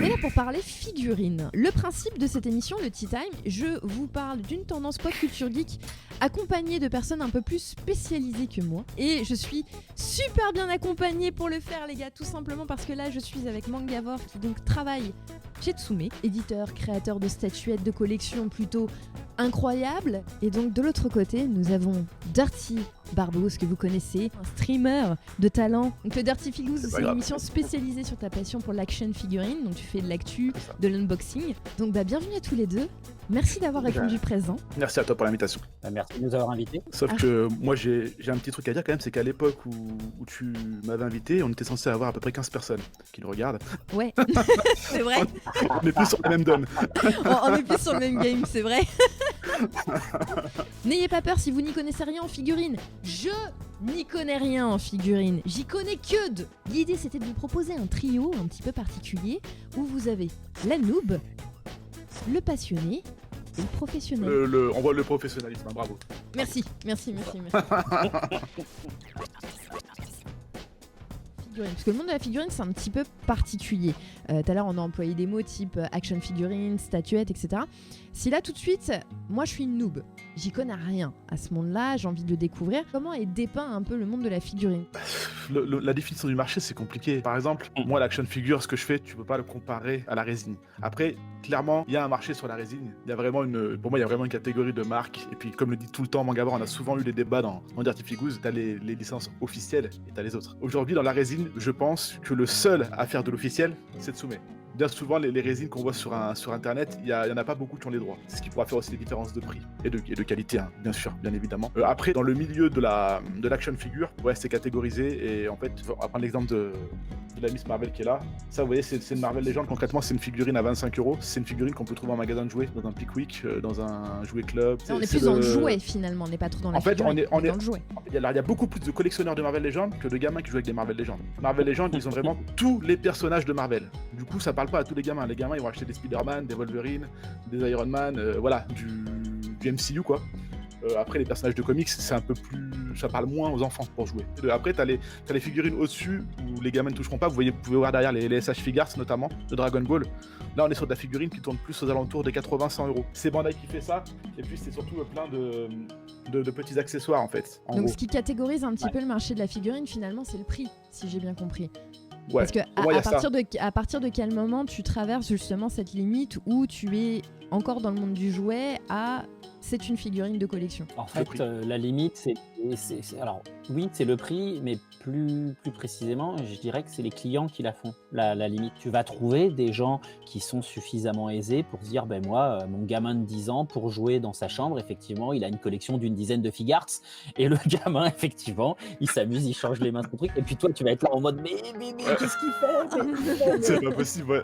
On est là pour parler figurines. Le principe de cette émission, le Tea Time, je vous parle d'une tendance pop culture geek accompagnée de personnes un peu plus spécialisées que moi. Et je suis super bien accompagnée pour le faire, les gars, tout simplement parce que là, je suis avec Mangavore qui donc travaille chez Tsume, éditeur, créateur de statuettes de collection plutôt incroyables. Et donc de l'autre côté, nous avons Dirty Barbos, que vous connaissez, un streamer de talent. Donc le Dirty Figous, c'est une émission spécialisée sur ta passion pour l'action figurine. Donc tu fais de l'actu, de l'unboxing. Donc bienvenue à tous les deux. Merci d'avoir répondu présent. Merci à toi pour l'invitation. Merci de nous avoir invités. Sauf que moi j'ai un petit truc à dire quand même, c'est qu'à l'époque où tu m'avais invité, on était censé avoir à peu près 15 personnes qui le regardent. Ouais, c'est vrai. On est plus sur la même donne. On est plus sur le même game, c'est vrai. N'ayez pas peur si vous n'y connaissez rien en figurine. Je n'y connais rien en figurine. J'y connais que deux. L'idée c'était de vous proposer un trio un petit peu particulier où vous avez la noob, le passionné et le professionnel. On voit le professionnalisme, hein, bravo. Merci. Parce que le monde de la figurine c'est un petit peu particulier. Tout à l'heure on a employé des mots type action figurine, statuette, etc. Si là tout de suite, moi je suis une noob, j'y connais rien à ce monde-là, j'ai envie de le découvrir. Comment est dépeint un peu le monde de la figurine ? La définition du marché c'est compliqué. Par exemple, moi l'action figure, ce que je fais, tu peux pas le comparer à la résine. Après, clairement, il y a un marché sur la résine. Il y a vraiment pour moi, il y a vraiment une catégorie de marques. Et puis, comme le dit tout le temps Mangavore, on a souvent eu des débats dans Dirty Figous. T'as les licences officielles et t'as les autres. Aujourd'hui, dans la résine, je pense que le seul à faire de l'officiel, c'est Tsume. Bien souvent, les résines qu'on voit sur Internet, il y en a pas beaucoup qui ont les droits. C'est ce qui pourra faire aussi des différences de prix et de qualité, hein, bien sûr, bien évidemment. Après, dans le milieu de l'action figure, ouais, c'est catégorisé. Et en fait, on va prendre l'exemple de la Miss Marvel qui est là. Ça, vous voyez, c'est une Marvel Legend. Concrètement, c'est une figurine à 25€. C'est une figurine qu'on peut trouver en magasin de jouets, dans un Pickwick, dans un jouet club. On est plus dans le jouet finalement, on n'est pas trop dans la figurine. On est dans le jouet. Il y a beaucoup plus de collectionneurs de Marvel Legend que de gamins qui jouent avec des Marvel Legend. Marvel Legend, ils ont vraiment tous les personnages de Marvel. Du coup, ça parle pas à tous les gamins. Les gamins, ils vont acheter des Spider-Man, des Wolverine, des Iron Man, voilà, du MCU quoi. Après, les personnages de comics, c'est un peu plus... ça parle moins aux enfants pour jouer. Après, t'as les figurines au-dessus où les gamins ne toucheront pas. Vous pouvez voir derrière les SH Figures, notamment, de Dragon Ball. Là, on est sur de la figurine qui tourne plus aux alentours des 80-100€. C'est Bandai qui fait ça. Et puis, c'est surtout plein de petits accessoires, en fait. Donc, ce qui catégorise un petit peu le marché de la figurine, finalement, c'est le prix, si j'ai bien compris. Ouais. Parce que à partir de quel moment tu traverses justement cette limite où tu es encore dans le monde du jouet à c'est une figurine de collection? En fait, la limite, alors oui, c'est le prix, mais plus précisément, je dirais que c'est les clients qui la font. La limite, tu vas trouver des gens qui sont suffisamment aisés pour se dire, ben moi, mon gamin de 10 ans, pour jouer dans sa chambre, effectivement, il a une collection d'une dizaine de Figures, et le gamin, effectivement, il s'amuse, il change les mains de son truc, et puis toi, tu vas être là en mode, mais qu'est-ce qu'il fait? C'est pas possible, ouais.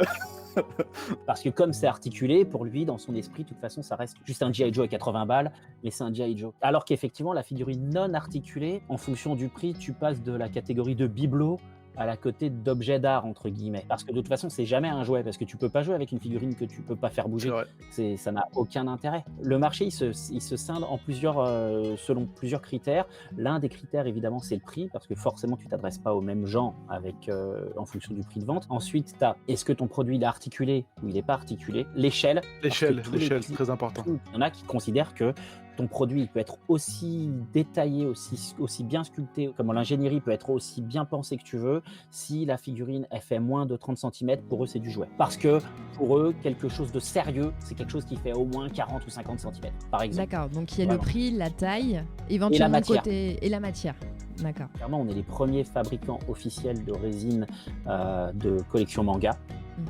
Parce que comme c'est articulé, pour lui, dans son esprit, de toute façon, ça reste juste un G.I. Joe à 80 balles, mais c'est un G.I. Joe. Alors qu'effectivement, la figurine non articulée, en fonction du prix, tu passes de la catégorie de bibelot à la côté d'objets d'art, entre guillemets. Parce que de toute façon, c'est jamais un jouet, parce que tu peux pas jouer avec une figurine que tu peux pas faire bouger. Ça n'a aucun intérêt. Le marché, il se scinde en selon plusieurs critères. L'un des critères, évidemment, c'est le prix, parce que forcément, tu t'adresses pas aux mêmes gens en fonction du prix de vente. Ensuite, est-ce que ton produit il est articulé ou il est pas articulé? L'échelle, c'est très important. Il y en a qui considèrent que ton produit il peut être aussi détaillé, aussi bien sculpté, comme l'ingénierie peut être aussi bien pensée que tu veux, si la figurine elle fait moins de 30 cm, pour eux c'est du jouet. Parce que pour eux, quelque chose de sérieux, c'est quelque chose qui fait au moins 40 ou 50 cm, par exemple. D'accord, donc il y a le prix, la taille, éventuellement et la matière. D'accord. Clairement, on est les premiers fabricants officiels de résine de collection manga.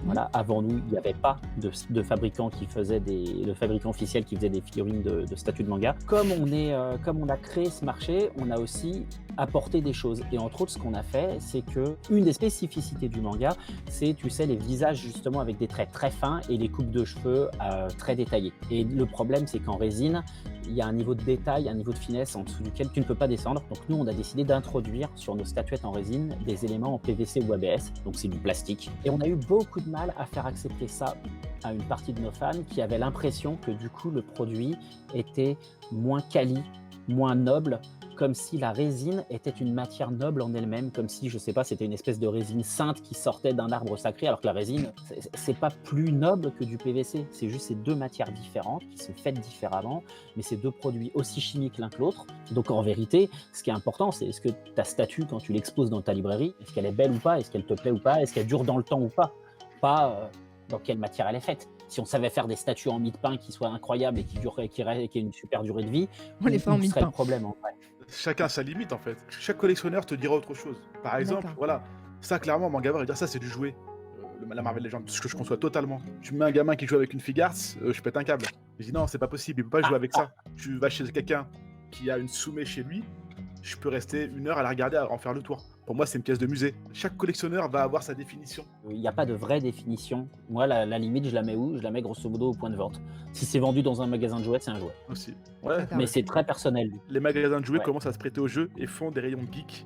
Voilà, avant nous, il n'y avait pas de fabricants officiels qui faisaient des figurines de statues de manga. Comme on a créé ce marché, on a aussi apporté des choses. Et entre autres, ce qu'on a fait, c'est que une des spécificités du manga, c'est, tu sais, les visages justement avec des traits très fins et les coupes de cheveux très détaillées. Et le problème, c'est qu'en résine, il y a un niveau de détail, un niveau de finesse en dessous duquel tu ne peux pas descendre. Donc nous, on a décidé d'introduire sur nos statuettes en résine des éléments en PVC ou ABS, donc c'est du plastique. Et on a eu beaucoup de mal à faire accepter ça à une partie de nos fans qui avaient l'impression que du coup le produit était moins quali, moins noble comme si la résine était une matière noble en elle-même, comme si, je sais pas, c'était une espèce de résine sainte qui sortait d'un arbre sacré, alors que la résine, c'est pas plus noble que du PVC. C'est juste ces deux matières différentes qui sont faites différemment, mais c'est deux produits aussi chimiques l'un que l'autre. Donc en vérité, ce qui est important, c'est est-ce que ta statue, quand tu l'exposes dans ta librairie, est-ce qu'elle est belle ou pas, est-ce qu'elle te plaît ou pas, est-ce qu'elle dure dans le temps ou pas, pas dans quelle matière elle est faite. Si on savait faire des statues en mie de pain qui soient incroyables et qui aient une super durée de vie, On les fait en où mie de serait le pain. problème en vrai? Chacun a sa limite en fait. Chaque collectionneur te dira autre chose. Par exemple, D'accord. voilà, ça clairement, Mangaver, il va dire ça c'est du jouet. La Marvel Legends, ce que je conçois totalement. Tu mets un gamin qui joue avec une Figures, je pète un câble. Je dis non, c'est pas possible, il peut pas jouer avec ça. Tu vas chez quelqu'un qui a une Tsume chez lui, je peux rester 1 heure à la regarder, à en faire le tour. Pour moi, c'est une pièce de musée. Chaque collectionneur va avoir sa définition. Il n'y a pas de vraie définition. Moi, la limite, je la mets où? Je la mets grosso modo au point de vente. Si c'est vendu dans un magasin de jouets, c'est un jouet. Aussi. Ouais. D'accord. Mais c'est très personnel. Les magasins de jouets Ouais. commencent à se prêter au jeu et font des rayons geek.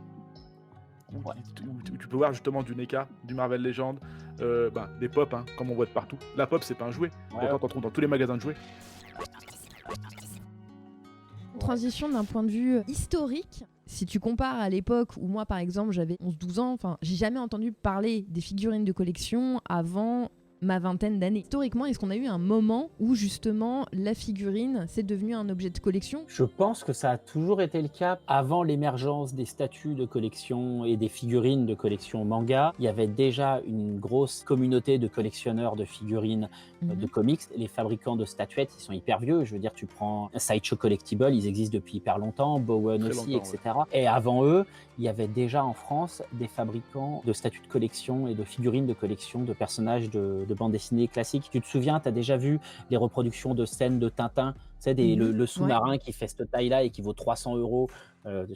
Ouais. Où tu peux voir justement du NECA, du Marvel Legends, des pop, hein, comme on voit de partout. La pop, c'est pas un jouet. Ouais. Pourtant, t'en trouves dans tous les magasins de jouets. Transition d'un point de vue historique. Si tu compares à l'époque où moi, par exemple, j'avais 11-12 ans, enfin, j'ai jamais entendu parler des figurines de collection avant ma vingtaine d'années. Historiquement, est-ce qu'on a eu un moment où justement la figurine c'est devenu un objet de collection? Je pense que ça a toujours été le cas avant l'émergence des statues de collection et des figurines de collection manga. Il y avait déjà une grosse communauté de collectionneurs de figurines de comics. Les fabricants de statuettes, ils sont hyper vieux. Je veux dire, tu prends Sideshow Collectible, ils existent depuis hyper longtemps, Bowen Très aussi, longtemps, etc. Et avant eux, il y avait déjà en France des fabricants de statues de collection et de figurines de collection de personnages de bande dessinée classique. Tu te souviens, tu as déjà vu les reproductions de scènes de Tintin, tu sais, le sous-marin qui fait cette taille-là et qui vaut 300 €,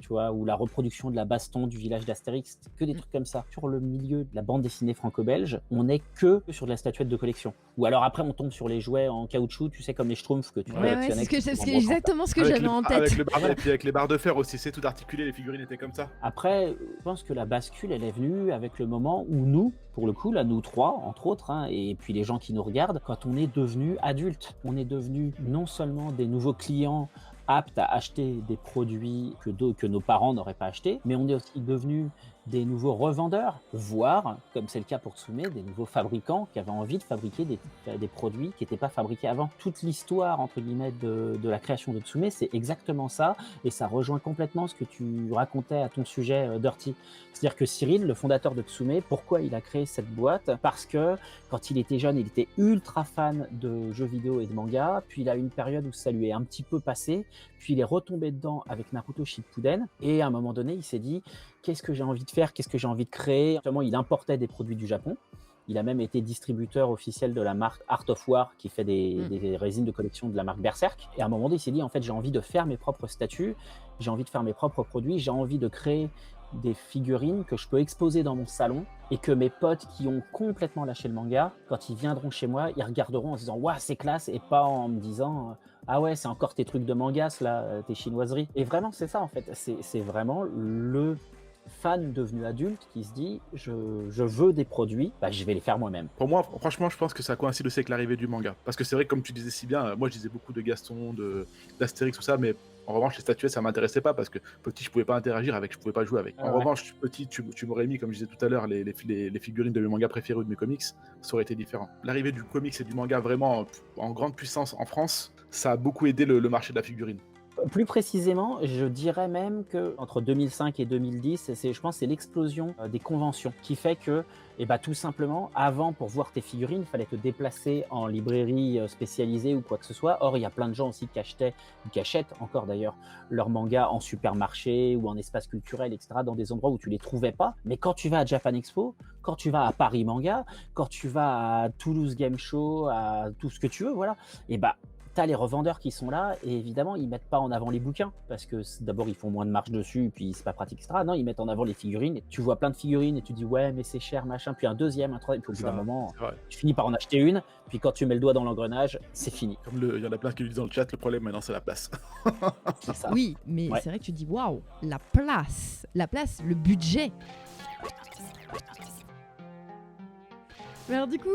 tu vois, ou la reproduction de la baston du village d'Astérix, que des trucs comme ça. Sur le milieu de la bande dessinée franco-belge, on n'est que sur de la statuette de collection. Ou alors après, on tombe sur les jouets en caoutchouc, tu sais, comme les Schtroumpfs que tu Ouais, collectionnais. c'est exactement ce que Avec j'avais en tête. avec les barres de fer aussi, c'est tout articulé, les figurines étaient comme ça. Après, je pense que la bascule, elle est venue avec le moment où nous, pour le coup, là, nous trois, entre autres, hein, et puis les gens qui nous regardent, quand on est devenus adultes, on est devenus non seulement des nouveaux clients aptes à acheter des produits que nos parents n'auraient pas achetés, mais on est aussi devenus des nouveaux revendeurs, voire, comme c'est le cas pour Tsume, des nouveaux fabricants qui avaient envie de fabriquer des produits qui n'étaient pas fabriqués avant. Toute l'histoire, entre guillemets, de la création de Tsume, c'est exactement ça, et ça rejoint complètement ce que tu racontais à ton sujet, Dirty. C'est-à-dire que Cyril, le fondateur de Tsume, pourquoi il a créé cette boîte? Parce que quand il était jeune, il était ultra fan de jeux vidéo et de manga, puis il a eu une période où ça lui est un petit peu passé, puis il est retombé dedans avec Naruto Shippuden, et à un moment donné, il s'est dit qu'est-ce que j'ai envie de faire, qu'est-ce que j'ai envie de créer. Justement, il importait des produits du Japon. Il a même été distributeur officiel de la marque Art of War qui fait des résines de collection de la marque Berserk. Et à un moment donné, il s'est dit en fait, j'ai envie de faire mes propres statues, j'ai envie de faire mes propres produits, j'ai envie de créer des figurines que je peux exposer dans mon salon et que mes potes qui ont complètement lâché le manga, quand ils viendront chez moi, ils regarderont en se disant « Waouh, c'est classe !» et pas en me disant « Ah ouais, c'est encore tes trucs de mangas, là, tes chinoiseries. » Et vraiment, c'est ça en fait. C'est vraiment le fan devenu adulte qui se dit je veux des produits, je vais les faire moi-même. Pour moi, franchement, je pense que ça coïncide aussi avec l'arrivée du manga. Parce que c'est vrai, comme tu disais si bien, moi je disais beaucoup de Gaston, d'Astérix, tout ça, mais en revanche, les statuettes, ça m'intéressait pas parce que petit, je pouvais pas interagir avec, je pouvais pas jouer avec. En revanche, petit, tu m'aurais mis, comme je disais tout à l'heure, les figurines de mes mangas préférés ou de mes comics, ça aurait été différent. L'arrivée du comics et du manga vraiment en grande puissance en France, ça a beaucoup aidé le marché de la figurine. Plus précisément, je dirais même que entre 2005 et 2010, je pense que c'est l'explosion des conventions qui fait que, tout simplement, avant, pour voir tes figurines, il fallait te déplacer en librairie spécialisée ou quoi que ce soit. Or, il y a plein de gens aussi qui achetaient, ou qui achètent encore d'ailleurs, leurs mangas en supermarché ou en espace culturel, etc., dans des endroits où tu les trouvais pas. Mais quand tu vas à Japan Expo, quand tu vas à Paris Manga, quand tu vas à Toulouse Game Show, à tout ce que tu veux, voilà, t'as les revendeurs qui sont là et évidemment ils mettent pas en avant les bouquins parce que d'abord ils font moins de marge dessus puis c'est pas pratique, etc. Non, ils mettent en avant les figurines et tu vois plein de figurines et tu dis ouais mais c'est cher machin, puis un deuxième, un troisième, puis au bout d'un moment tu finis par en acheter une, puis quand tu mets le doigt dans l'engrenage c'est fini. Comme il y en a plein qui le disent dans le chat, le problème maintenant c'est la place. C'est ça. Oui, mais c'est vrai que tu dis waouh, la place, le budget. Mais alors du coup,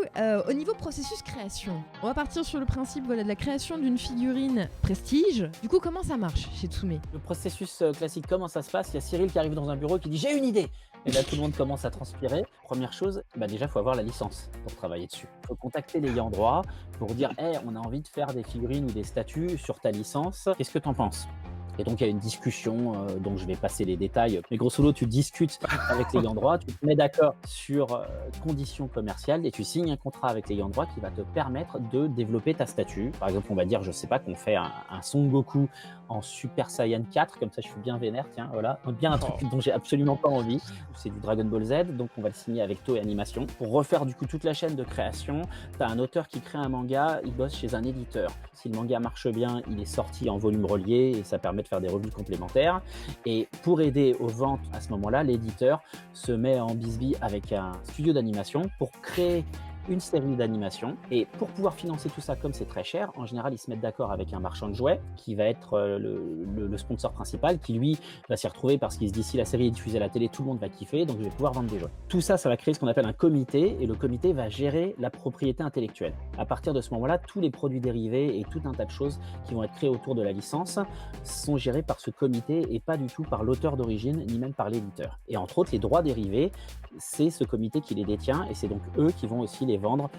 au niveau processus création, on va partir sur le principe de la création d'une figurine prestige. Du coup, comment ça marche chez Tsume? Le processus classique, comment ça se passe? Il y a Cyril qui arrive dans un bureau qui dit j'ai une idée. Et là, tout le monde commence à transpirer. Première chose, déjà, il faut avoir la licence pour travailler dessus. Il faut contacter l'ayant droit pour dire hey, on a envie de faire des figurines ou des statues sur ta licence. Qu'est-ce que tu en penses? Et donc, il y a une discussion, donc je vais passer les détails. Mais grosso modo, tu discutes avec l'ayant droit, tu te mets d'accord sur conditions commerciales et tu signes un contrat avec l'ayant droit qui va te permettre de développer ta statue. Par exemple, on va dire, je sais pas, qu'on fait un Son Goku en Super Saiyan 4, comme ça je suis bien vénère, tiens, voilà. Bien un truc dont j'ai absolument pas envie. C'est du Dragon Ball Z, donc on va le signer avec Toei Animation. Pour refaire du coup toute la chaîne de création, tu as un auteur qui crée un manga, il bosse chez un éditeur. Si le manga marche bien, il est sorti en volume relié et ça permet de faire des revues complémentaires. Et pour aider aux ventes à ce moment-là, l'éditeur se met en bisbille avec un studio d'animation pour créer une série d'animations. Et pour pouvoir financer tout ça, comme c'est très cher, en général, ils se mettent d'accord avec un marchand de jouets qui va être le sponsor principal, qui lui va s'y retrouver parce qu'il se dit si la série est diffusée à la télé, tout le monde va kiffer, donc je vais pouvoir vendre des jouets. Tout ça, ça va créer ce qu'on appelle un comité, et le comité va gérer la propriété intellectuelle. À partir de ce moment-là, tous les produits dérivés et tout un tas de choses qui vont être créés autour de la licence sont gérés par ce comité et pas du tout par l'auteur d'origine, ni même par l'éditeur. Et entre autres, les droits dérivés, c'est ce comité qui les détient, et c'est donc eux qui vont aussi les vendre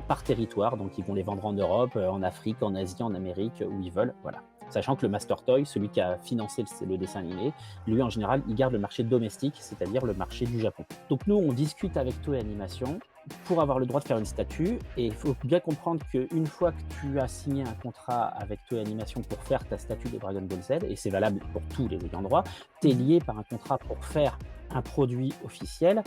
par territoire, donc ils vont les vendre en Europe, en Afrique, en Asie, en Amérique, où ils veulent, voilà. Sachant que le Master Toy, celui qui a financé le dessin animé, lui en général, il garde le marché domestique, c'est-à-dire le marché du Japon. Donc nous, on discute avec Toei Animation pour avoir le droit de faire une statue, et il faut bien comprendre qu'une fois que tu as signé un contrat avec Toei Animation pour faire ta statue de Dragon Ball Z, et c'est valable pour tous les ayants droit, tu es lié par un contrat pour faire un produit officiel,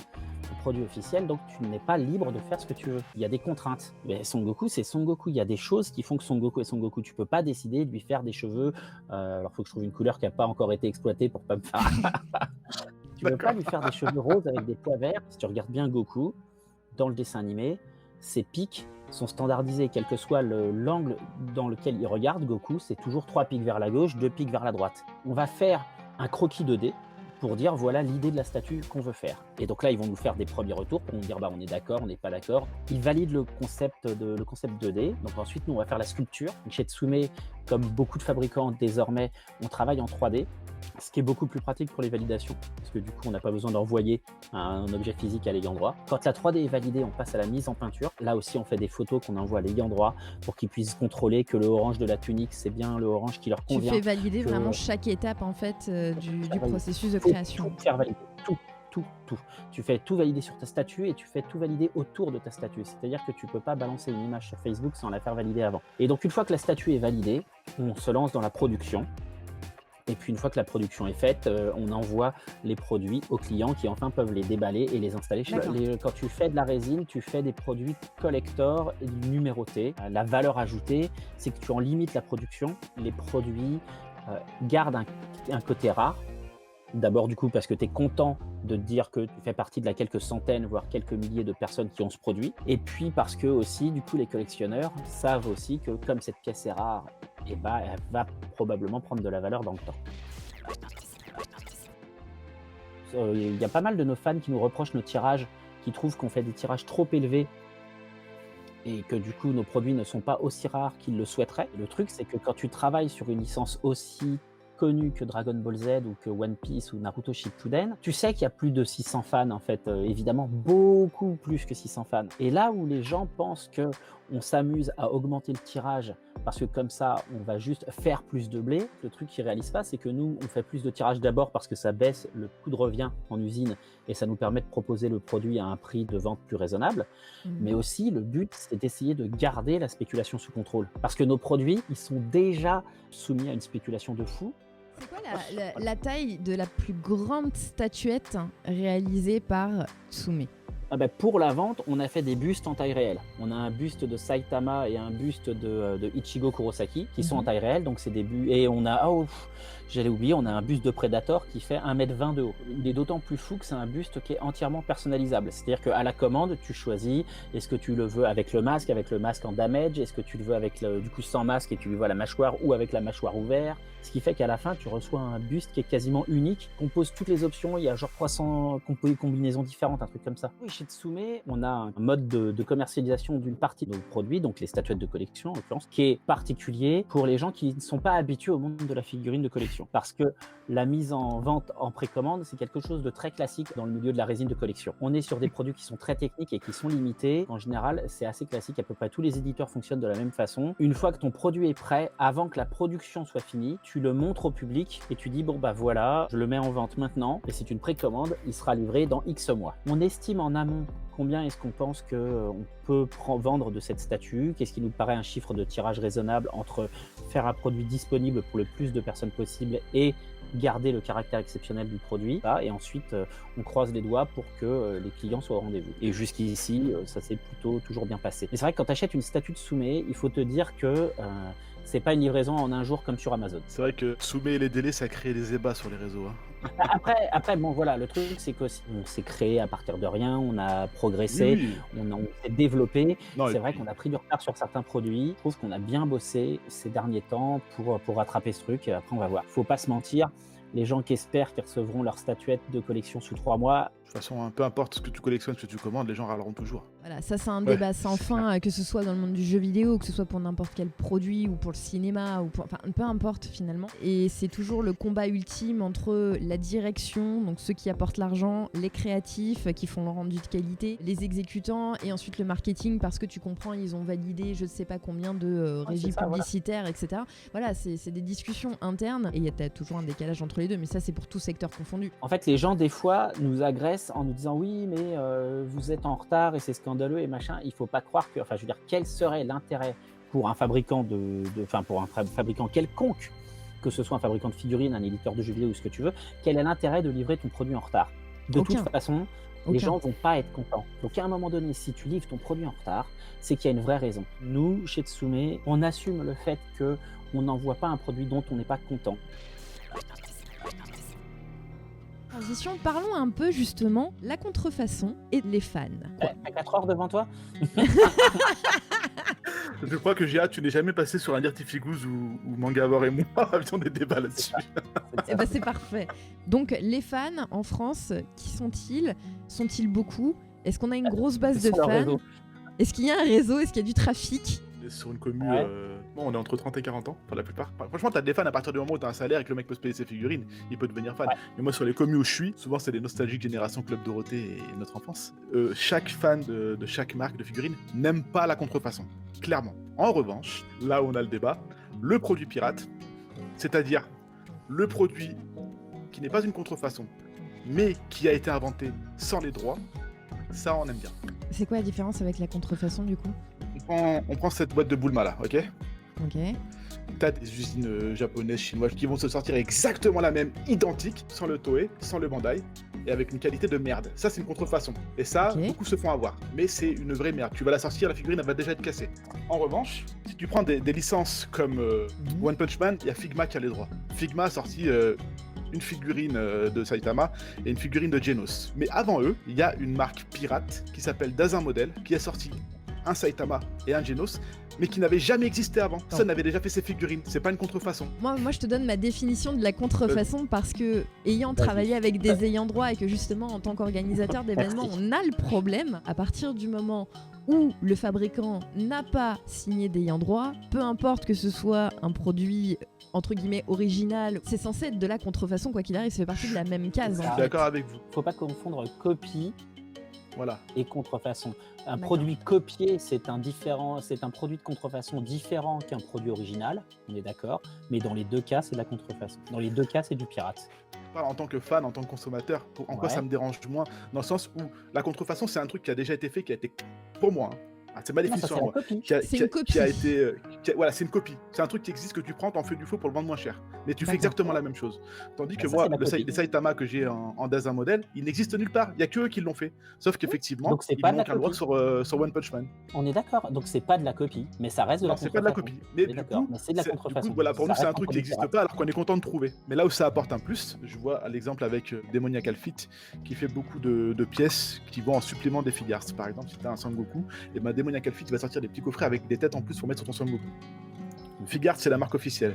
donc tu n'es pas libre de faire ce que tu veux. Il y a des contraintes. Mais Son Goku, c'est Son Goku. Il y a des choses qui font que Son Goku est Son Goku. Tu peux pas décider de lui faire des cheveux. Alors, il faut que je trouve une couleur qui n'a pas encore été exploitée pour pas me faire. Tu peux pas lui faire des cheveux roses avec des pois verts. Si tu regardes bien Goku, dans le dessin animé, ses pics sont standardisés. Quel que soit l'angle dans lequel il regarde, Goku, c'est toujours 3 pics vers la gauche, 2 pics vers la droite. On va faire un croquis 2D pour dire voilà l'idée de la statue qu'on veut faire. Et donc là, ils vont nous faire des premiers retours pour nous dire on est d'accord, on n'est pas d'accord. Ils valident le concept 2D. Donc ensuite, nous, on va faire la sculpture. Chez Tsume, comme beaucoup de fabricants désormais, on travaille en 3D, ce qui est beaucoup plus pratique pour les validations, parce que du coup, on n'a pas besoin d'envoyer un objet physique à l'ayant droit. Quand la 3D est validée, on passe à la mise en peinture. Là aussi, on fait des photos qu'on envoie à l'ayant droit pour qu'ils puissent contrôler que le orange de la tunique, c'est bien le orange qui leur convient. Tu fais valider vraiment chaque étape en fait du processus de création. Tout faire valider, tout. Tu fais tout valider sur ta statue et tu fais tout valider autour de ta statue. C'est-à-dire que tu ne peux pas balancer une image sur Facebook sans la faire valider avant. Et donc, une fois que la statue est validée, on se lance dans la production. Et puis, une fois que la production est faite, on envoie les produits aux clients qui, enfin, peuvent les déballer et les installer chez eux. Quand tu fais de la résine, tu fais des produits collector numérotés. La valeur ajoutée, c'est que tu en limites la production. Les produits gardent un côté rare. D'abord, du coup, parce que tu es content de te dire que tu fais partie de la quelques centaines, voire quelques milliers de personnes qui ont ce produit. Et puis, parce que aussi, du coup, les collectionneurs savent aussi que comme cette pièce est rare, elle va probablement prendre de la valeur dans le temps. Il y a pas mal de nos fans qui nous reprochent nos tirages, qui trouvent qu'on fait des tirages trop élevés et que du coup, nos produits ne sont pas aussi rares qu'ils le souhaiteraient. Le truc, c'est que quand tu travailles sur une licence aussi connu que Dragon Ball Z ou que One Piece ou Naruto Shippuden, tu sais qu'il y a plus de 600 fans en fait, évidemment beaucoup plus que 600 fans. Et là où les gens pensent que on s'amuse à augmenter le tirage parce que comme ça on va juste faire plus de blé, le truc qu'ils réalisent pas, c'est que nous on fait plus de tirages d'abord parce que ça baisse le coût de revient en usine et ça nous permet de proposer le produit à un prix de vente plus raisonnable. Mais aussi le but c'est d'essayer de garder la spéculation sous contrôle parce que nos produits ils sont déjà soumis à une spéculation de fou. C'est quoi la taille de la plus grande statuette réalisée par Tsume? Pour la vente, on a fait des bustes en taille réelle. On a un buste de Saitama et un buste de Ichigo Kurosaki qui sont en taille réelle, donc c'est des bustes. Et on a, j'allais oublier, on a un buste de Predator qui fait 1m20 de haut. Il est d'autant plus fou que c'est un buste qui est entièrement personnalisable. C'est-à-dire qu'à la commande, tu choisis, est-ce que tu le veux avec le masque en damage, est-ce que tu le veux avec du coup sans masque et tu lui vois la mâchoire ou avec la mâchoire ouverte. Ce qui fait qu'à la fin, tu reçois un buste qui est quasiment unique, compose toutes les options, il y a genre 300 combinaisons différentes, un truc comme ça. Oui, chez Tsume, on a un mode de commercialisation d'une partie de nos produits, donc les statuettes de collection en l'occurrence, qui est particulier pour les gens qui ne sont pas habitués au monde de la figurine de collection. Parce que la mise en vente en précommande, c'est quelque chose de très classique dans le milieu de la résine de collection. On est sur des produits qui sont très techniques et qui sont limités. En général, c'est assez classique, à peu près tous les éditeurs fonctionnent de la même façon. Une fois que ton produit est prêt, avant que la production soit finie, tu le montres au public et tu dis bon bah voilà, je le mets en vente maintenant et c'est une précommande, il sera livré dans X mois. On estime en amont combien est-ce qu'on pense qu'on peut vendre de cette statue, qu'est-ce qui nous paraît un chiffre de tirage raisonnable entre faire un produit disponible pour le plus de personnes possible et garder le caractère exceptionnel du produit. Et ensuite, on croise les doigts pour que les clients soient au rendez-vous. Et jusqu'ici, ça s'est plutôt toujours bien passé. Mais c'est vrai que quand tu achètes une statue de Tsume, il faut te dire que c'est pas une livraison en un jour comme sur Amazon. C'est vrai que Tsume et les délais, ça crée des ébats sur les réseaux. Après, bon voilà, le truc c'est qu'on s'est créé à partir de rien, on a progressé, Oui. on s'est développé. Non, C'est et vrai puis- qu'on a pris du retard sur certains produits. Je trouve qu'on a bien bossé ces derniers temps pour rattraper ce truc. Et après, on va voir. Faut pas se mentir. Les gens qui espèrent qu'ils recevront leur statuette de collection sous 3 mois, De toute façon, peu importe ce que tu collectionnes, ce que tu commandes, les gens râleront toujours. Voilà, ça c'est un Ouais. débat sans fin, que ce soit dans le monde du jeu vidéo, que ce soit pour n'importe quel produit ou pour le cinéma, ou enfin peu importe finalement. Et c'est toujours le combat ultime entre la direction, donc ceux qui apportent l'argent, les créatifs qui font le rendu de qualité, les exécutants et ensuite le marketing parce que tu comprends, ils ont validé je ne sais pas combien de régies c'est ça, voilà. publicitaires, etc. Voilà, c'est des discussions internes et il y a toujours un décalage entre les deux, mais ça c'est pour tout secteur confondu. en fait, les gens des fois nous agressent en nous disant oui, mais vous êtes en retard et c'est scandaleux et machin. Il faut pas croire que, enfin, je veux dire, quel serait l'intérêt pour un fabricant pour un fabricant quelconque, que ce soit un fabricant de figurines, un éditeur de jeux vidéo ou ce que tu veux, quel est l'intérêt de livrer ton produit en retard? De Aucun. toute façon, les gens vont pas être contents. Donc à un moment donné, si tu livres ton produit en retard, c'est qu'il y a une vraie raison. Nous, chez Tsume, on assume le fait que on n'envoie pas un produit dont on n'est pas content. Transition, parlons un peu justement la contrefaçon et les fans. T'as 4 heures devant toi? Je crois que Gia, tu n'es jamais passé sur un Dirtifigous ou Mangavore et moi avions des débats là-dessus. Eh ben, c'est parfait. Donc les fans en France, qui sont-ils? Sont-ils beaucoup? Est-ce qu'on a une grosse base de Sur leur fans? réseau. Est-ce qu'il y a un réseau? Est-ce qu'il y a du trafic? Sur une commu, Ouais. bon, on est entre 30 et 40 ans, pour la plupart. Enfin, franchement, t'as des fans à partir du moment où t'as un salaire et que le mec peut se payer ses figurines, il peut devenir fan. Ouais. Mais moi, sur les communes où je suis, souvent, c'est des nostalgiques génération Club Dorothée et notre enfance. Chaque fan de chaque marque de figurines n'aime pas la contrefaçon, clairement. En revanche, là où on a le débat, le produit pirate, c'est-à-dire le produit qui n'est pas une contrefaçon, mais qui a été inventé sans les droits, ça, on aime bien. C'est quoi la différence avec la contrefaçon du coup? On prend cette boîte de Bulma là, ok? Ok. T'as des usines japonaises, chinoises qui vont se sortir exactement la même, identique, sans le Toei, sans le Bandai, et avec une qualité de merde. Ça, c'est une contrefaçon. Et ça, Ok. beaucoup se font avoir. Mais c'est une vraie merde. Tu vas la sortir, la figurine, elle va déjà être cassée. En revanche, si tu prends des licences comme One Punch Man, il y a Figma qui a les droits. Figma a sorti une figurine de Saitama et une figurine de Genos. Mais avant eux, il y a une marque pirate qui s'appelle Dazin Model, qui a sorti un Saitama et un Genos, mais qui n'avait jamais existé avant. Ça n'avait déjà fait ses figurines. C'est pas une contrefaçon. Moi, je te donne ma définition de la contrefaçon parce que, ayant Vas-y. travaillé avec des ayants droit et que justement, en tant qu'organisateur d'événements, Merci. on a le problème à partir du moment où le fabricant n'a pas signé d'ayant droit, peu importe que ce soit un produit entre guillemets original, c'est censé être de la contrefaçon quoi qu'il arrive, ça fait partie de la même case. Je En suis fait. d'accord avec vous. Faut pas confondre copie Voilà. et contrefaçon. Un D'accord. produit copié, c'est un produit de contrefaçon différent qu'un produit original, on est d'accord, mais dans les deux cas, c'est de la contrefaçon. Dans les deux cas, c'est du pirate. Je parle en tant que fan, en tant que consommateur, en quoi Ouais. ça me dérange moins, dans le sens où la contrefaçon, c'est un truc qui a déjà été fait, qui a été, pour moi, c'est ma Non, ça, définition c'est à la moi, copie. C'est une copie. qui a été, voilà, c'est une copie. C'est un truc qui existe que tu prends, t'en fais du faux pour le vendre moins cher. Mais tu fais D'accord. exactement la même chose. Tandis que Ça, moi, c'est la copie. les Saitama que j'ai en Dazin Model, ils n'existent nulle part. Il y a que eux qui l'ont fait. Sauf qu'effectivement, Donc c'est ils pas de n'ont la aucun droit copie. sur One Punch Man. On est d'accord. Donc c'est pas de la copie, mais ça reste de Non, la c'est pas de la contrefaçon. copie. Mais On est du d'accord, coup, mais c'est de la du contrefaçon. coup, voilà, pour nous, Ça c'est un reste truc qui produit n'existe pirate. pas alors qu'on est content de trouver. Mais là où ça apporte un plus, je vois l'exemple avec Demoniacal Fit qui fait beaucoup de pièces qui vont en supplément des figures. Par exemple, si tu as un Sangoku, et ben Demoniacal Fit va sortir des petits coffrets avec des têtes en plus pour mettre sur ton Sangoku. Figart, c'est la marque officielle.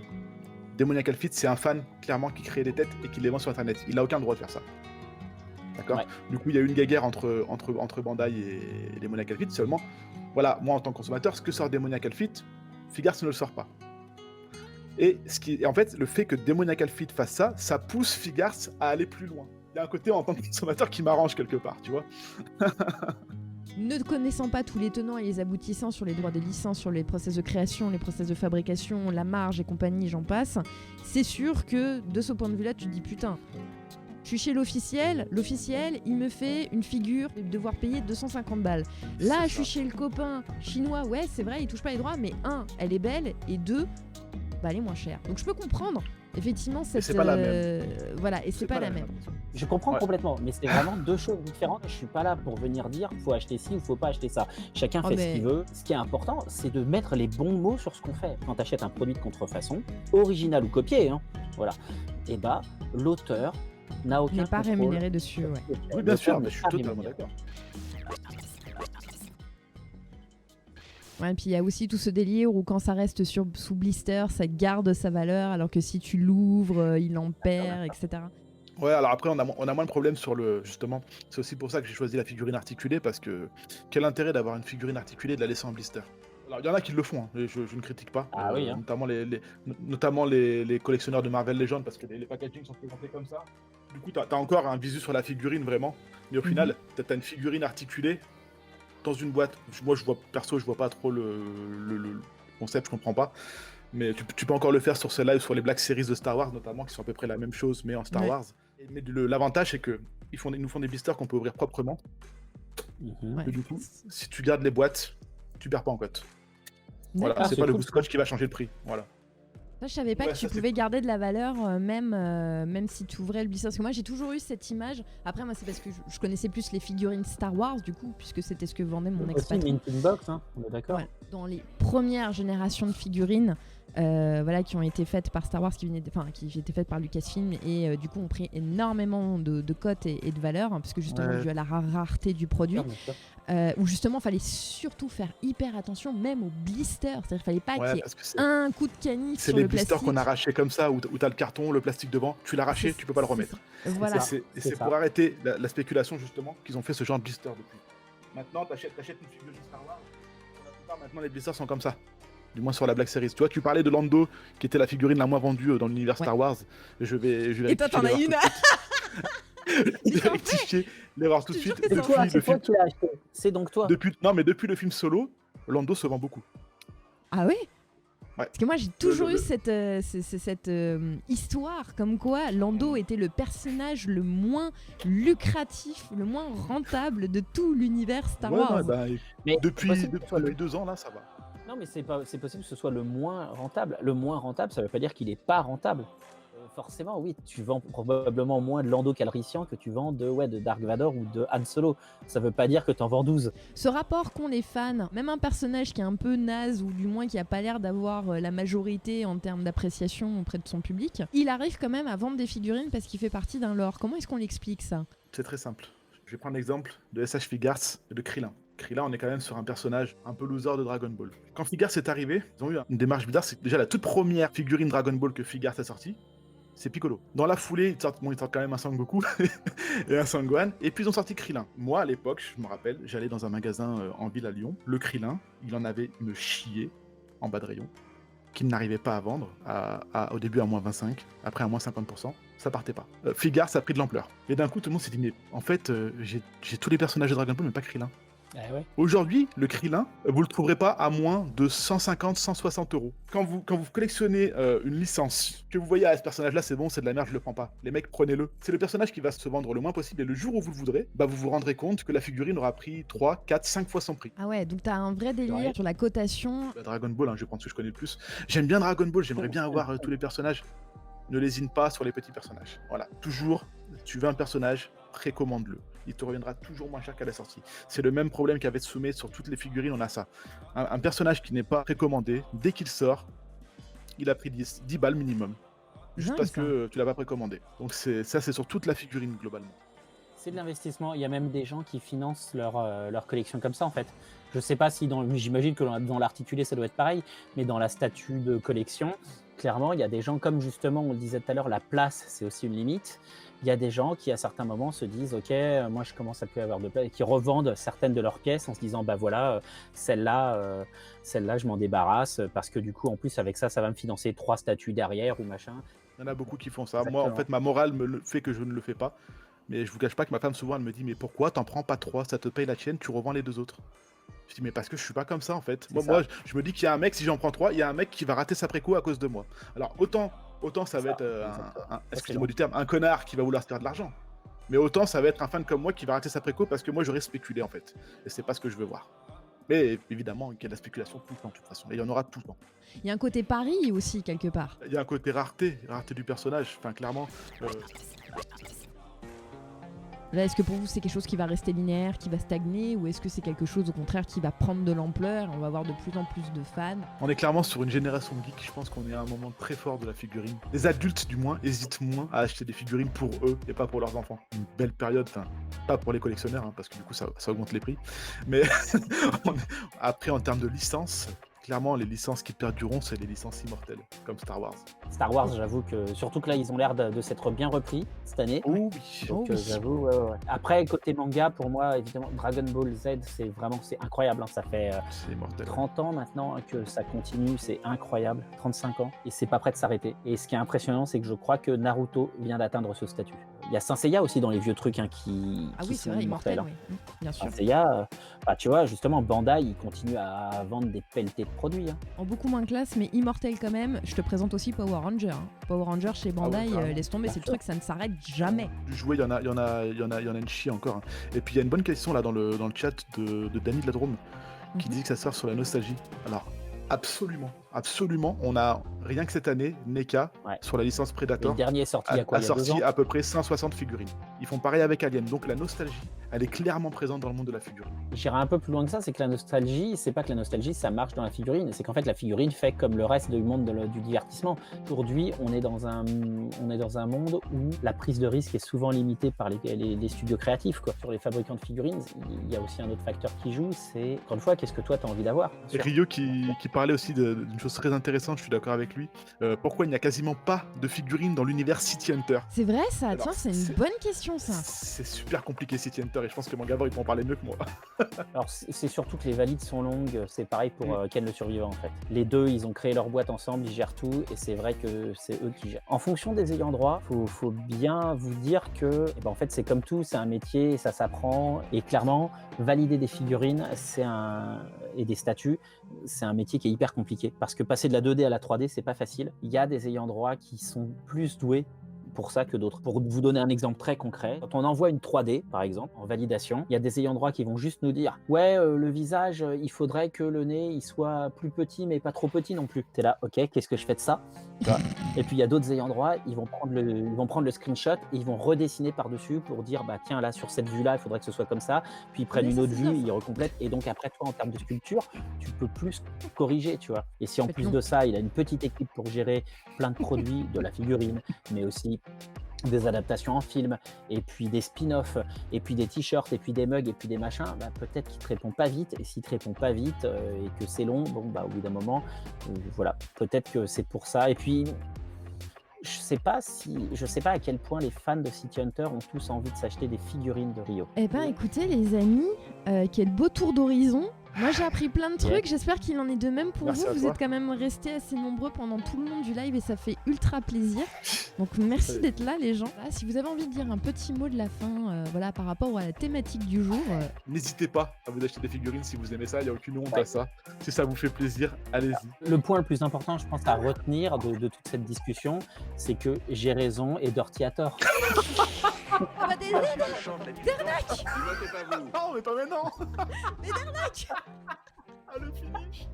Demoniacal Fit, c'est un fan clairement qui crée des têtes et qui les vend sur internet. Il a aucun droit de faire ça. D'accord. Ouais. Du coup, il y a eu une guerre entre Bandai et Demoniac Outfit. Seulement, voilà, moi en tant que consommateur, ce que sort Demoniac Outfit, Figars ne le sort pas. Et en fait, le fait que Demoniac Outfit fasse ça, ça pousse Figars à aller plus loin. Il y a un côté en tant que consommateur qui m'arrange quelque part, tu vois. Ne connaissant pas tous les tenants et les aboutissants sur les droits de licence, sur les process de création, les process de fabrication, la marge et compagnie, j'en passe, c'est sûr que de ce point de vue-là, tu te dis putain, je suis chez l'officiel, il me fait une figure et devoir payer 250 balles. Là, je suis chez le copain chinois, ouais, c'est vrai, il touche pas les droits, mais un, elle est belle, et deux, bah, elle est moins chère. Donc je peux comprendre, effectivement, cette... c'est pas la même. Voilà, et c'est pas la même. Je comprends Ouais. complètement, mais c'est vraiment deux choses différentes. Je suis pas là pour venir dire faut acheter ci ou faut pas acheter ça. Chacun fait ce qu'il veut. Ce qui est important, c'est de mettre les bons mots sur ce qu'on fait. Quand tu achètes un produit de contrefaçon, original ou copié, hein, voilà, et bah l'auteur n'a aucun N'est pas contrôle. rémunéré dessus, ouais. Oui, bien sûr, L'auteur mais n'est je suis pas totalement rémunéré. d'accord. Ouais, et puis il y a aussi tout ce délire où quand ça reste sous blister, ça garde sa valeur, alors que si tu l'ouvres, il en perd, etc. Ouais, alors après, on a moins de problèmes sur le... Justement, c'est aussi pour ça que j'ai choisi la figurine articulée, parce que quel intérêt d'avoir une figurine articulée et de la laisser en blister? Alors, il y en a qui le font, hein, et je ne critique pas, Ah oui, hein. notamment les collectionneurs de Marvel Legends, parce que les packagings sont présentés comme ça. Du coup, t'as encore un visu sur la figurine, vraiment, mais au final, t'as une figurine articulée dans une boîte. Moi, je vois pas trop le concept, je comprends pas. Mais tu peux encore le faire sur celle-là ou sur les Black Series de Star Wars, notamment, qui sont à peu près la même chose, mais en Star Ouais. Wars. Mais l'avantage, c'est que ils nous font des blisters qu'on peut ouvrir proprement. Mhm. Ouais. Et du coup, si tu gardes les boîtes, tu perds pas en cote. Voilà, D'accord. c'est c'est pas le cool. goût scotch qui va changer le prix. Voilà. Ça, je savais pas Ouais, que tu ça, c'est pouvais cool. garder de la valeur, même si tu ouvrais le blister. Parce que moi, j'ai toujours eu cette image. Après, moi, c'est parce que je connaissais plus les figurines Star Wars, du coup, puisque c'était ce que vendait mon Aussi ex-patron. une Mint Box, hein, on est d'accord. Ouais, dans les premières générations de figurines, voilà, qui ont été faites par Star Wars, qui étaient faites par Lucasfilm, et du coup ont pris énormément de cotes et de valeur, hein, parce que justement Ouais. dû à la rareté du produit, Bien sûr. où justement fallait surtout faire hyper attention, même aux blisters, c'est-à-dire qu'il fallait pas qu'il y ait Parce que un coup de canif c'est sur les le blisters plastique. qu'on arrachait comme ça, où t'as le carton, le plastique devant, tu l'arrachais, tu peux pas le remettre. Voilà. ça. Et C'est c'est ça. pour arrêter la spéculation, justement, qu'ils ont fait ce genre de blister depuis. Maintenant, t'achètes une figurine Star Wars, pour la plupart, maintenant, les blisters sont comme ça. Du moins sur la Black Series. Tu vois, tu parlais de Lando, qui était la figurine la moins vendue dans l'univers Star Wars. Je vais Et toi, t'en as une. Je vais rectifier l'erreur tout de Je te jure suite. que C'est toi, Depuis le film, qui l'as acheté. C'est donc toi. depuis le film Solo, Lando se vend beaucoup. Ah ouais? Ouais. Parce que moi j'ai toujours Le- eu cette histoire comme quoi Lando était le personnage le moins lucratif, le moins rentable de tout l'univers Star Ouais, Wars. ouais, bah, Mais depuis c'est possible que ce soit le- 2 ans, là, ça va. Non, mais c'est possible que ce soit le moins rentable. Le moins rentable, ça veut pas dire qu'il est pas rentable. Forcément, oui, tu vends probablement moins de Lando Calrissian que tu vends de Dark Vador ou de Han Solo. Ça veut pas dire que tu en vends 12. Ce rapport qu'ont les fans, même un personnage qui est un peu naze ou du moins qui a pas l'air d'avoir la majorité en termes d'appréciation auprès de son public, il arrive quand même à vendre des figurines parce qu'il fait partie d'un lore. Comment est-ce qu'on l'explique ça? C'est très simple. Je vais prendre l'exemple de SH Figars et de Krillin. Krillin, on est quand même sur un personnage un peu loser de Dragon Ball. Quand Figars est arrivé, ils ont eu une démarche bizarre. C'est que déjà la toute première figurine Dragon Ball que Figars a sortie, c'est Piccolo. Dans la foulée, ils sortent quand même un Sangoku et un Sangohan. Et puis ils ont sorti Krillin. Moi, à l'époque, je me rappelle, j'allais dans un magasin en ville à Lyon. Le Krillin, il en avait me chier en bas de rayon, qu'il n'arrivait pas à vendre, au début à moins 25, après à moins 50%. Ça partait pas. Figars, ça a pris de l'ampleur. Et d'un coup, tout le monde s'est dit, mais en fait, j'ai tous les personnages de Dragon Ball, mais pas Krillin. Ouais. Aujourd'hui, le Krillin, vous le trouverez pas à moins de 150, 160 euros. Quand vous collectionnez une licence, que vous voyez, ce personnage-là, c'est bon, c'est de la merde, je le prends pas. Les mecs, prenez-le. C'est le personnage qui va se vendre le moins possible, et le jour où vous le voudrez, bah vous vous rendrez compte que la figurine aura pris 3, 4, 5 fois son prix. Ah ouais, donc t'as un vrai délire Ouais. sur la cotation. Dragon Ball, je vais prendre ce que je connais le plus. J'aime bien Dragon Ball, j'aimerais bien avoir tous les personnages. Ne lésine pas sur les petits personnages. Voilà, toujours, tu veux un personnage, précommande-le. Il te reviendra toujours moins cher qu'à la sortie. C'est le même problème qu'avec Tsumé sur toutes les figurines, on a ça. Un personnage qui n'est pas précommandé, dès qu'il sort, il a pris 10 balles minimum. Juste Dingue, parce ça. que tu l'as pas précommandé. Donc c'est sur toute la figurine globalement. C'est de l'investissement. Il y a même des gens qui financent leur collection comme ça, en fait. Je sais pas si j'imagine que dans l'articulé, ça doit être pareil, mais dans la statue de collection, clairement, il y a des gens, comme justement on le disait tout à l'heure, la place, c'est aussi une limite. Il y a des gens qui, à certains moments, se disent « Ok, moi, je commence à plus avoir de place » et qui revendent certaines de leurs pièces en se disant « Bah voilà, celle-là, je m'en débarrasse parce que du coup, en plus, avec ça, ça va me financer 3 statuts derrière ou machin. » Il y en a beaucoup qui font ça. Moi, en Exactement. fait, ma morale fait que je ne le fais pas. Mais je vous cache pas que ma femme, souvent, elle me dit « Mais pourquoi t'en prends pas 3? Ça te paye la tienne, tu revends les 2 autres. » Je dis « Mais parce que je suis pas comme ça, en fait. C'est Moi, ça. je me dis qu'il y a un mec, si j'en prends 3, il y a un mec qui va rater sa préco à cause de moi. Alors, autant ça va Ça, être, exactement. excusez-moi du terme, un connard qui va vouloir se faire de l'argent. Mais autant ça va être un fan comme moi qui va rater sa préco parce que moi, j'aurais spéculé, en fait. Et c'est pas ce que je veux voir. Mais évidemment, il y a de la spéculation tout le temps, de toute façon. Et il y en aura tout le temps. Il y a un côté pari aussi, quelque part. Il y a un côté rareté du personnage. Enfin, clairement, Là, est-ce que pour vous, c'est quelque chose qui va rester linéaire, qui va stagner, ou est-ce que c'est quelque chose, au contraire, qui va prendre de l'ampleur et on va avoir de plus en plus de fans? on est clairement sur une génération de geeks. Je pense qu'on est à un moment très fort de la figurine. Les adultes, du moins, hésitent moins à acheter des figurines pour eux et pas pour leurs enfants. Une belle période, enfin, pas pour les collectionneurs, hein, parce que du coup, ça augmente les prix. Mais après, en termes de licences, clairement, les licences qui perdureront, c'est les licences immortelles, comme Star Wars. Star Wars, j'avoue que surtout que là, ils ont l'air de s'être bien repris cette année. Oh oui. Donc Oh oui. j'avoue, ouais. Après, côté manga, pour moi, évidemment, Dragon Ball Z, c'est incroyable. Hein. Ça fait C'est immortel. 30 ans maintenant que ça continue, c'est incroyable. 35 ans, et c'est pas prêt de s'arrêter. Et ce qui est impressionnant, c'est que je crois que Naruto vient d'atteindre ce statut. Il y a Saint Seiya aussi dans les vieux trucs hein, qui Ah oui, sont c'est vrai, immortels. immortel, oui. Bien sûr. Saint Seiya, bah, tu vois, justement, Bandai, il continue à vendre des pelletés de produits. Hein. En beaucoup moins classe, mais immortel quand même, je te présente aussi Power Ranger. Hein. Power Ranger chez Bandai, carrément. laisse tomber, Bien c'est le sûr. truc, ça ne s'arrête jamais. Du jouet, il y en a une chier encore. Hein. Et puis il y a une bonne question là dans le chat de Danny de la Drôme qui Mhm. dit que ça sert sur la nostalgie. Alors, absolument, on a rien que cette année, NECA, Ouais. sur la licence Et le Predator, dernier est sorti il y a quoi a il y a 2 sorti ans à peu près 160 figurines. Ils font pareil avec Alien, donc la nostalgie, elle est clairement présente dans le monde de la figurine. J'irai un peu plus loin que ça, c'est que la nostalgie, c'est pas que la nostalgie, ça marche dans la figurine, c'est qu'en fait la figurine fait comme le reste du monde du divertissement. Aujourd'hui, on est dans un monde où la prise de risque est souvent limitée par les studios créatifs. Quoi. Sur les fabricants de figurines, il y a aussi un autre facteur qui joue, c'est, encore une fois, qu'est-ce que toi tu as envie d'avoir bien Et sûr. Rio qui parlait aussi d'une chose très intéressante, je suis d'accord avec lui. Pourquoi il n'y a quasiment pas de figurines dans l'univers City Hunter? C'est vrai ça, Alors, tiens, c'est une bonne question ça. C'est super compliqué City Hunter et je pense que Mangabor il peut en parler mieux que moi. Alors c'est surtout que les valides sont longues, c'est pareil pour Ken le Survivant en fait. Les deux, ils ont créé leur boîte ensemble, ils gèrent tout et c'est vrai que c'est eux qui gèrent. En fonction des ayants droit, faut bien vous dire que en fait c'est comme tout, c'est un métier, ça s'apprend et clairement valider des figurines et des statuts, c'est un métier qui est hyper compliqué parce que passer de la 2D à la 3D, c'est pas facile. Il y a des ayants droit qui sont plus doués pour ça que d'autres. Pour vous donner un exemple très concret, quand on envoie une 3D, par exemple, en validation, il y a des ayants droit qui vont juste nous dire « Ouais, le visage, il faudrait que le nez il soit plus petit, mais pas trop petit non plus. » T'es là, ok, qu'est-ce que je fais de ça? Et puis il y a d'autres ayants droit, ils vont prendre le screenshot et ils vont redessiner par-dessus pour dire « Bah tiens, là, sur cette vue-là, il faudrait que ce soit comme ça. » Puis ils prennent Mais une ça, autre c'est vue, bien, ça. ils recomplètent. Et donc après, toi, en termes de sculpture, tu peux plus corriger, tu vois. Et si en Faites plus long. de ça, il a une petite équipe pour gérer plein de produits, de la figurine, mais aussi des adaptations en film, et puis des spin-offs, et puis des t-shirts, et puis des mugs, et puis des machins, bah, peut-être qu'il te répond pas vite, et s'il te répond pas vite, et que c'est long, bon, bah, au bout d'un moment, voilà, peut-être que c'est pour ça. Et puis, je sais pas à quel point les fans de City Hunter ont tous envie de s'acheter des figurines de Rio. Eh ben écoutez les amis, quel beau tour d'horizon. Moi j'ai appris plein de trucs, Yeah. j'espère qu'il en est de même pour Merci à vous. Vous toi. êtes quand même restés assez nombreux pendant tout le long du live et ça fait ultra plaisir. Donc merci Ouais. d'être là les gens. Voilà, si vous avez envie de dire un petit mot de la fin voilà, par rapport à la thématique du jour, N'hésitez pas à vous acheter des figurines si vous aimez ça, il n'y a aucune honte Ouais. à ça. Si ça vous fait plaisir, allez-y. Le point le plus important, je pense, à retenir de toute cette discussion, c'est que j'ai raison et Dirty a tort. Ah bah des Non, mais pas maintenant. Dernac Ah, le finish.